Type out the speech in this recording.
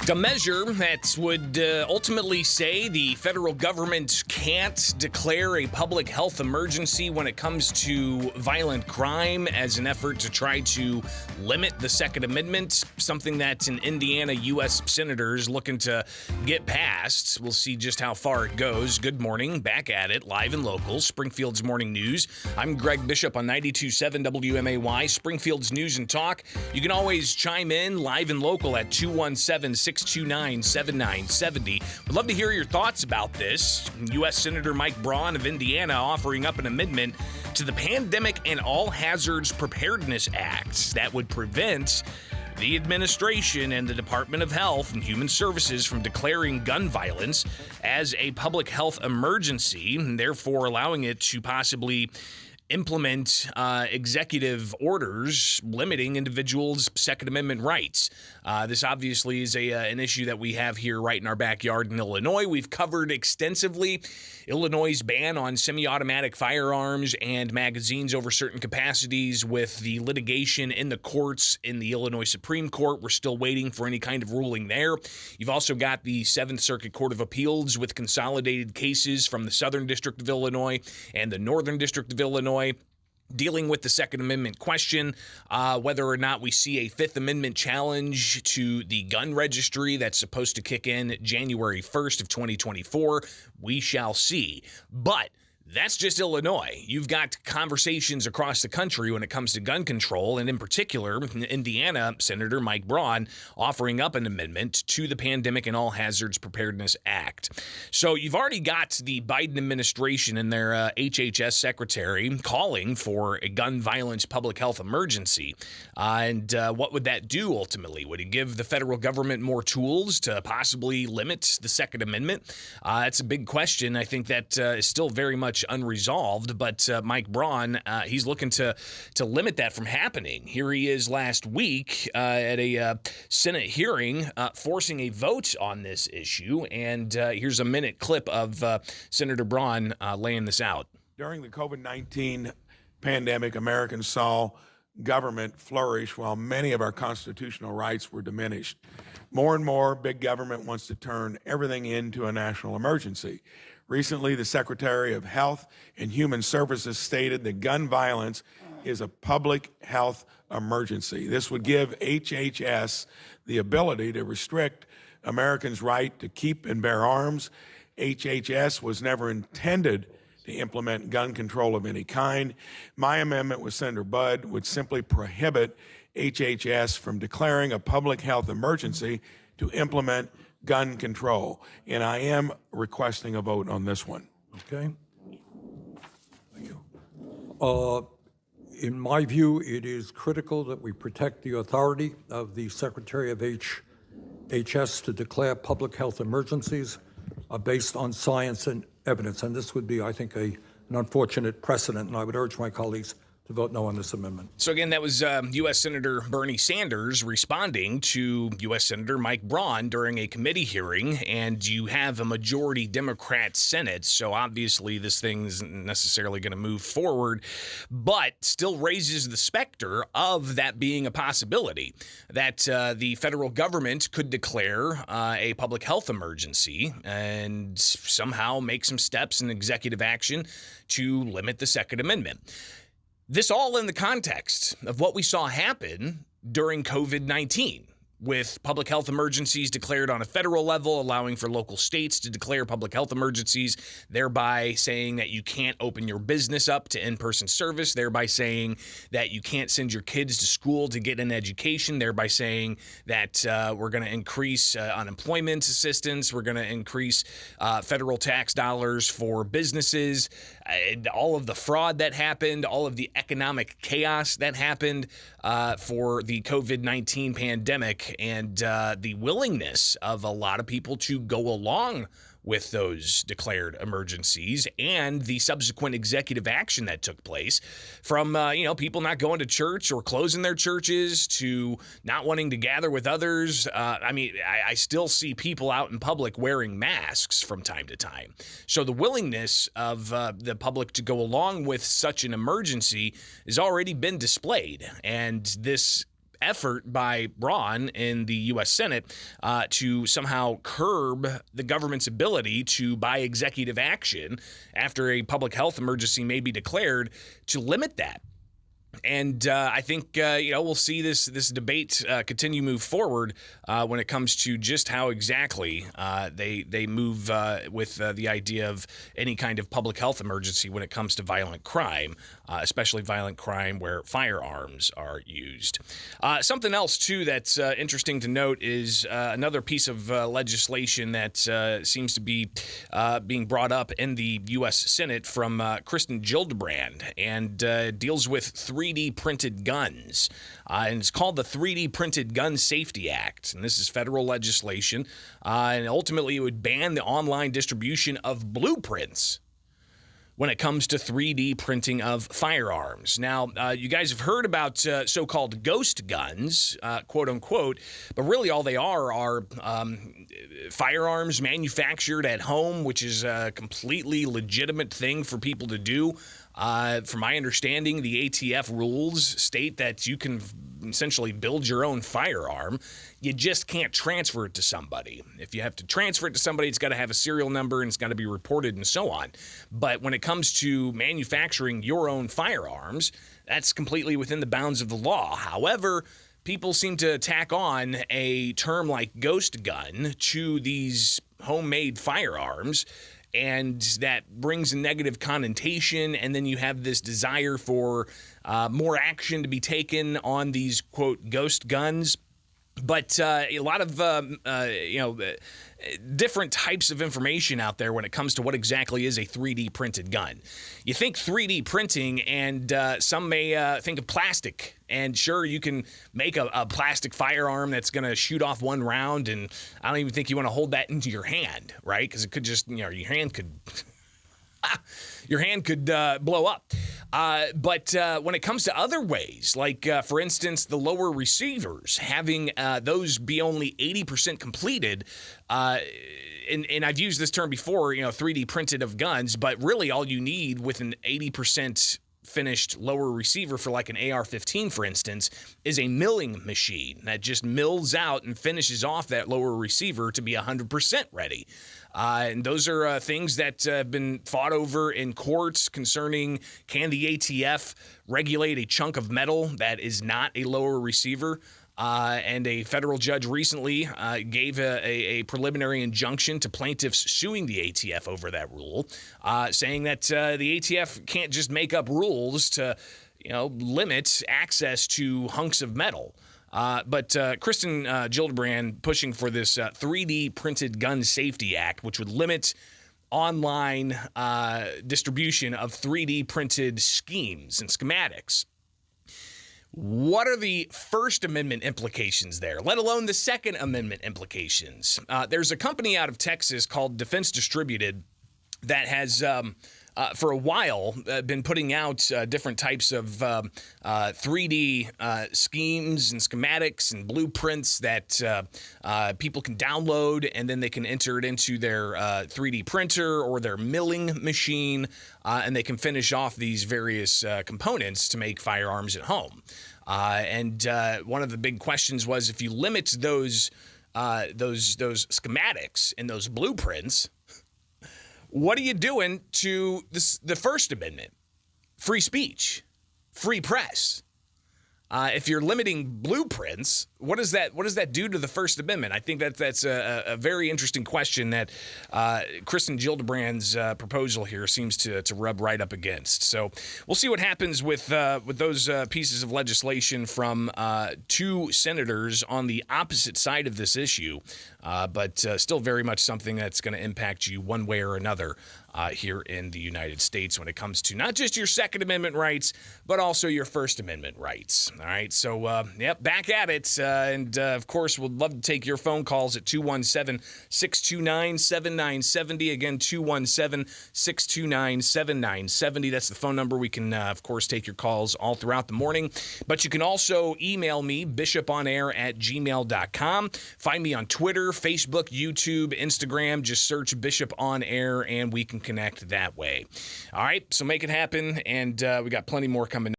A measure that would ultimately say the federal government can't declare a public health emergency when it comes to violent crime as an effort to try to limit the Second Amendment, something that an Indiana U.S. senator is looking to get passed. We'll see just how far it goes. Good morning. Back at it, live and local, Springfield's Morning News. I'm Greg Bishop on 92.7 WMAY, Springfield's News and Talk. You can always chime in live and local at 217-629-7970. We'd love to hear your thoughts about this. U.S. Senator Mike Braun of Indiana offering up an amendment to the Pandemic and All Hazards Preparedness Act that would prevent the administration and the Department of Health and Human Services from declaring gun violence as a public health emergency, and therefore allowing it to possibly implement executive orders limiting individuals' Second Amendment rights. This obviously is an issue that we have here right in our backyard in Illinois. We've covered extensively Illinois' ban on semi-automatic firearms and magazines over certain capacities with the litigation in the courts in the Illinois Supreme Court. We're still waiting for any kind of ruling there. You've also got the Seventh Circuit Court of Appeals with consolidated cases from the Southern District of Illinois and the Northern District of Illinois dealing with the Second Amendment question, whether or not we see a Fifth Amendment challenge to the gun registry that's supposed to kick in January 1st of 2024. We shall see. But that's just Illinois. You've got conversations across the country when it comes to gun control, and in particular, Indiana Senator Mike Braun offering up an amendment to the Pandemic and All Hazards Preparedness Act. So you've already got the Biden administration and their HHS secretary calling for a gun violence public health emergency. And what would that do ultimately? Would it give the federal government more tools to possibly limit the Second Amendment? That's a big question. I think that is still very much unresolved, but Mike Braun, he's looking to limit that from happening. Here he is last week at a Senate hearing forcing a vote on this issue, and here's a minute clip of Senator Braun laying this out. During the COVID-19 pandemic, Americans saw government flourish while many of our constitutional rights were diminished. More and more, big government wants to turn everything into a national emergency. Recently, the Secretary of Health and Human Services stated that gun violence is a public health emergency. This would give HHS the ability to restrict Americans' right to keep and bear arms. HHS was never intended to implement gun control of any kind. My amendment with Senator Budd would simply prohibit HHS from declaring a public health emergency to implement gun control. And I am requesting a vote on this one. Okay. Thank you. In my view, it is critical that we protect the authority of the Secretary of HHS to declare public health emergencies based on science and evidence. And this would be, I think, an unfortunate precedent, and I would urge my colleagues to vote no on this amendment. So again, that was U.S. Senator Bernie Sanders responding to U.S. Senator Mike Braun during a committee hearing, and you have a majority Democrat Senate, so obviously this thing isn't necessarily going to move forward, but still raises the specter of that being a possibility, that the federal government could declare a public health emergency and somehow make some steps in executive action to limit the Second Amendment. This all in the context of what we saw happen during COVID-19, with public health emergencies declared on a federal level, allowing for local states to declare public health emergencies, thereby saying that you can't open your business up to in-person service, thereby saying that you can't send your kids to school to get an education, thereby saying that we're going to increase unemployment assistance, we're going to increase federal tax dollars for businesses, all of the fraud that happened, all of the economic chaos that happened for the COVID-19 pandemic, and the willingness of a lot of people to go along with those declared emergencies and the subsequent executive action that took place, from people not going to church or closing their churches to not wanting to gather with others. I still see people out in public wearing masks from time to time. So the willingness of the public to go along with such an emergency has already been displayed, and this effort by Braun in the U.S. Senate to somehow curb the government's ability to, by executive action, after a public health emergency may be declared, to limit that. And I think, we'll see this debate continue move forward when it comes to just how exactly they move with the idea of any kind of public health emergency when it comes to violent crime, especially violent crime where firearms are used. Something else, too, that's interesting to note is another piece of legislation that seems to be being brought up in the U.S. Senate from Kristen Gillibrand, and deals with 3D printed guns. And it's called the 3D Printed Gun Safety Act. And this is federal legislation. And ultimately, it would ban the online distribution of blueprints when it comes to 3D printing of firearms. Now, you guys have heard about so-called ghost guns, quote unquote, but really all they are firearms manufactured at home, which is a completely legitimate thing for people to do. From my understanding, the ATF rules state that you can essentially build your own firearm. You just can't transfer it to somebody. If you have to transfer it to somebody, it's got to have a serial number and it's got to be reported and so on. But when it comes to manufacturing your own firearms, that's completely within the bounds of the law. However, people seem to tack on a term like ghost gun to these homemade firearms, and that brings a negative connotation, and then you have this desire for more action to be taken on these, quote, ghost guns. But a lot of, different types of information out there when it comes to what exactly is a 3D printed gun. You think 3D printing, and some may think of plastic. And sure, you can make a plastic firearm that's going to shoot off one round, and I don't even think you want to hold that into your hand, right? Because it could just, your hand could... your hand could blow up. But when it comes to other ways, like, for instance, the lower receivers, having those be only 80% completed, and I've used this term before, 3D printed of guns, but really all you need with an 80% finished lower receiver for like an AR-15, for instance, is a milling machine that just mills out and finishes off that lower receiver to be 100% ready. And those are things that have been fought over in courts concerning, can the ATF regulate a chunk of metal that is not a lower receiver? And a federal judge recently gave a preliminary injunction to plaintiffs suing the ATF over that rule, saying that the ATF can't just make up rules to, limit access to hunks of metal. But Kristen Gillibrand pushing for this 3D Printed Gun Safety Act, which would limit online distribution of 3D printed schemes and schematics. What are the First Amendment implications there, let alone the Second Amendment implications? There's a company out of Texas called Defense Distributed that has, for a while, been putting out different types of 3D schemes and schematics and blueprints that people can download, and then they can enter it into their 3D printer or their milling machine, and they can finish off these various components to make firearms at home. And one of the big questions was, if you limit those schematics and those blueprints, what are you doing to the First Amendment? Free speech, free press. If you're limiting blueprints, what does that do to the First Amendment? I think that's a very interesting question that Kristen Gillibrand's proposal here seems to rub right up against. So we'll see what happens with those pieces of legislation from two senators on the opposite side of this issue, but still very much something that's going to impact you one way or another here in the United States when it comes to not just your Second Amendment rights, but also your First Amendment rights. All right, so back at it. And of course, we'd love to take your phone calls at 217-629-7970. Again, 217-629-7970. That's the phone number. We can, of course, take your calls all throughout the morning. But you can also email me, bishoponair@gmail.com. Find me on Twitter, Facebook, YouTube, Instagram. Just search Bishop on Air, and we can connect that way. All right, so make it happen, and we got plenty more coming.